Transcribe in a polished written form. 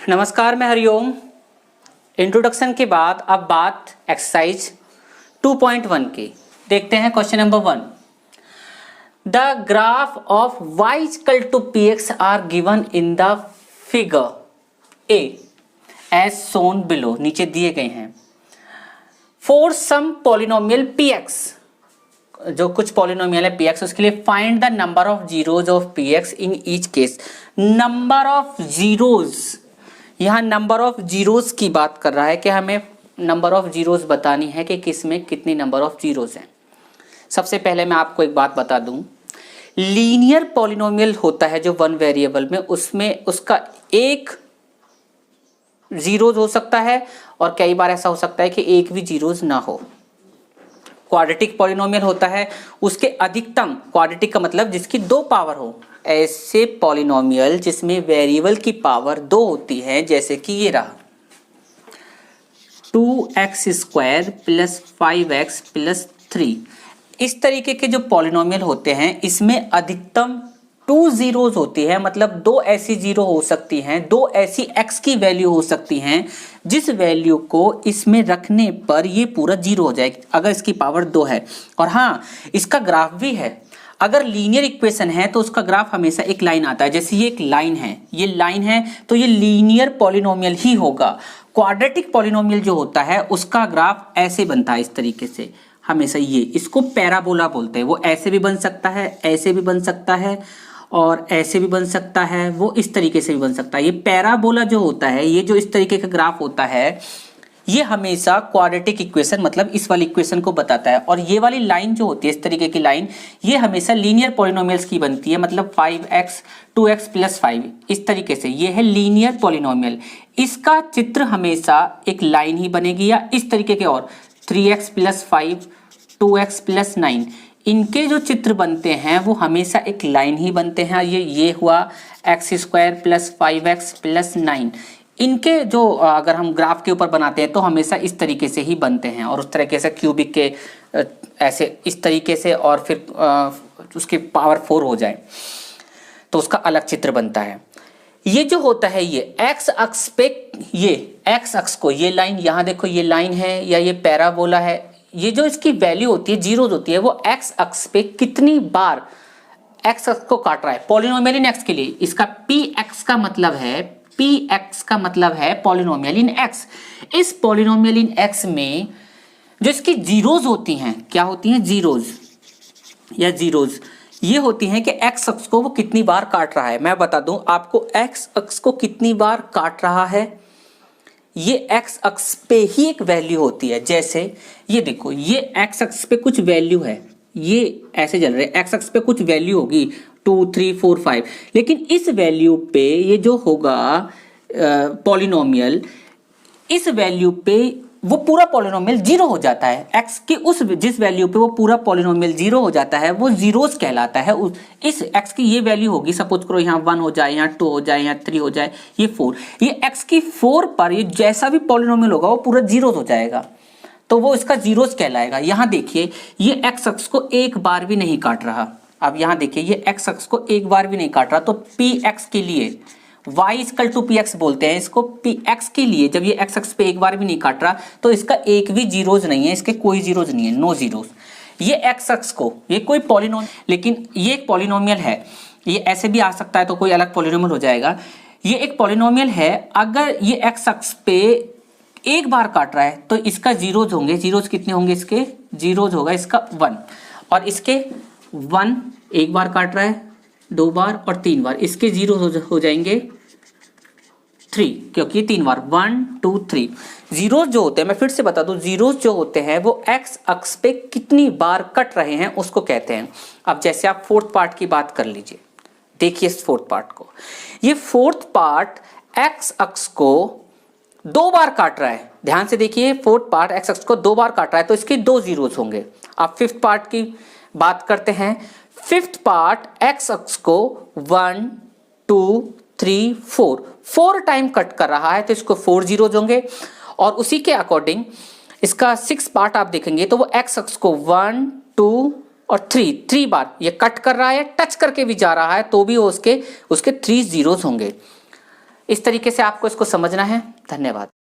नमस्कार, मैं हरिओम। इंट्रोडक्शन के बाद अब बात एक्सरसाइज 2.1 की। देखते हैं question number 1। The graph of y equal to px are given in the figure a as shown below. नीचे दिए गए हैं। फॉर सम पॉलिनोमियल px, जो कुछ पॉलिनोमियल है px, उसके लिए find the number of zeros of px in each case. Number of zeros, यहाँ नंबर ऑफ जीरोज की बात कर रहा है कि हमें नंबर ऑफ जीरोज बतानी है कि किस में कितनी नंबर ऑफ जीरोज हैं। सबसे पहले मैं आपको एक बात बता दूं, लीनियर पॉलिनोमियल होता है जो वन वेरिएबल में, उसमें उसका एक जीरोज हो सकता है और कई बार ऐसा हो सकता है कि एक भी जीरोज ना हो। क्वाड्रेटिक पॉलिनोमियल होता है, उसके अधिकतम, क्वाड्रेटिक का मतलब जिसकी दो पावर हो, ऐसे पॉलिनोमियल जिसमें वेरिएबल की पावर दो होती है, जैसे कि ये रहा 2x² प्लस 5x प्लस 3। इस तरीके के जो पॉलिनोमियल होते हैं इसमें अधिकतम 2 जीरोज होती है, मतलब दो ऐसी जीरो हो सकती हैं, दो ऐसी x की वैल्यू हो सकती हैं जिस वैल्यू को इसमें रखने पर ये पूरा जीरो हो जाए अगर इसकी पावर 2 है। और हाँ, इसका ग्राफ भी है। अगर लीनियर इक्वेशन है तो उसका ग्राफ हमेशा एक लाइन आता है। जैसे ये एक लाइन है, ये लाइन है, तो ये लीनियर पॉलिनोमियल ही होगा। क्वाड्रेटिक पॉलिनोमियल जो होता है उसका ग्राफ ऐसे बनता है, इस तरीके से हमेशा। ये इसको पैराबोला बोलते हैं। वो ऐसे भी बन सकता है, ऐसे भी बन सकता है और ऐसे भी बन सकता है, वो इस तरीके से भी बन सकता है। ये पैराबोला जो होता है, ये जो इस तरीके का ग्राफ होता है, ये हमेशा क्वाड्रेटिक इक्वेशन मतलब इस वाली इक्वेशन को बताता है। और ये वाली लाइन जो होती है, इस तरीके की लाइन, ये हमेशा लीनियर पॉलिनोमियल्स की बनती है, मतलब 5x 2x प्लस 5, इस तरीके से। ये है लीनियर पॉलिनोमियल। इसका चित्र हमेशा एक लाइन ही बनेगी या इस तरीके के, और 3x प्लस 5 2x प्लस 9, इनके जो चित्र बनते हैं वो हमेशा एक लाइन ही बनते हैं। ये हुआ x² प्लस 5x प्लस 9। इनके जो अगर हम ग्राफ के ऊपर बनाते हैं तो हमेशा इस तरीके से ही बनते हैं, और उस तरीके से क्यूबिक के ऐसे इस तरीके से, और फिर उसकी पावर 4 हो जाए तो उसका अलग चित्र बनता है। ये जो होता है, ये एक्स अक्ष पे, ये एक्स अक्ष को, ये लाइन यहाँ देखो, ये लाइन है या ये पैराबोला है, ये जो इसकी वैल्यू होती है, जीरोज होती है, वो एक्स अक्ष पे कितनी बार एक्स अक्ष को काट रहा है पॉलिनोमियल इन एक्स के लिए। इसका px का मतलब है, px का मतलब है पॉलिनोमियल इन एक्स। इस पॉलिनोमियल इन एक्स में जो इसकी जीरोज होती हैं, क्या होती हैं, जीरोज या जीरोज, ये होती हैं कि एक्स अक्ष को वो कितनी बार काट रहा है। मैं बता दूं आपको एक्स अक्ष को कितनी बार काट रहा है। ये एक्स अक्ष पे ही एक वैल्यू होती है। जैसे ये देखो, ये एक्स अक्ष पे कुछ वैल्यू है, ये ऐसे चल रहे, एक्स अक्ष पे कुछ वैल्यू होगी 2 3 4 5, लेकिन इस वैल्यू पे ये जो होगा पॉलिनोमियल, इस वैल्यू पे वो पूरा पॉलिनोमियल जीरो हो जाता है। एक्स की उस जिस वैल्यू पे वो पूरा पॉलिनोमियल जीरो हो जाता है वो जीरोस कहलाता है। इस एक्स की ये वैल्यू होगी, सपोज करो यहाँ 1 हो जाए, यहाँ 2 हो जाए, यहाँ 3 हो जाए, ये 4, ये एक्स की 4 पर ये जैसा भी पॉलिनोमियल होगा वो पूरा जीरोस हो जाएगा, तो वो इसका जीरोस कहलाएगा। यहाँ देखिए, ये एक्स अक्ष को एक बार भी नहीं काट रहा। अब यहाँ देखिए, ये एक्स अक्ष को एक बार भी नहीं काट रहा, तो पी एक्स के लिए, y इक्वल टू px बोलते हैं इसको। px के लिए जब ये x अक्ष पे एक बार भी नहीं काट रहा तो इसका एक भी जीरोज नहीं है, इसके कोई जीरोज नहीं है, नो जीरोज। ये x अक्ष को, ये कोई पॉलिनोमियल, लेकिन ये एक पॉलिनोमियल है, ये ऐसे भी आ सकता है तो कोई अलग पॉलिनोमियल हो जाएगा। ये एक पॉलिनोमियल है, अगर ये x अक्ष पे एक बार काट रहा है तो इसका जीरोज होंगे। जीरोज कितने होंगे इसके, जीरोज होगा इसका 1, और इसके 1 एक बार काट रहा है, 2 बार और 3 बार, इसके जीरो हो जाएंगे 3, क्योंकि 3 बार 1 2 3। जीरोज जो होते हैं, मैं फिर से बता दूं, जीरोज जो होते हैं वो एक्स अक्ष पे कितनी बार कट रहे हैं उसको कहते हैं। अब जैसे आप फोर्थ पार्ट की बात कर लीजिए, देखिए इस फोर्थ पार्ट को, ये फोर्थ पार्ट एक्स अक्ष को 2 बार काट रहा है। ध्यान से देखिए, फोर्थ पार्ट एक्स अक्ष को 2 बार काट रहा है तो इसके 2 जीरोज होंगे। अब फिफ्थ पार्ट की बात करते हैं। फिफ्थ पार्ट एक्स अक्ष को 1 2 3 4 टाइम कट कर रहा है तो इसको 4 जीरोज होंगे। और उसी के अकॉर्डिंग इसका 6 पार्ट आप देखेंगे तो वो एक्स अक्ष को 1 2 और 3 बार ये कट कर रहा है, टच करके भी जा रहा है तो भी उसके 3 जीरोज होंगे। इस तरीके से आपको इसको समझना है। धन्यवाद।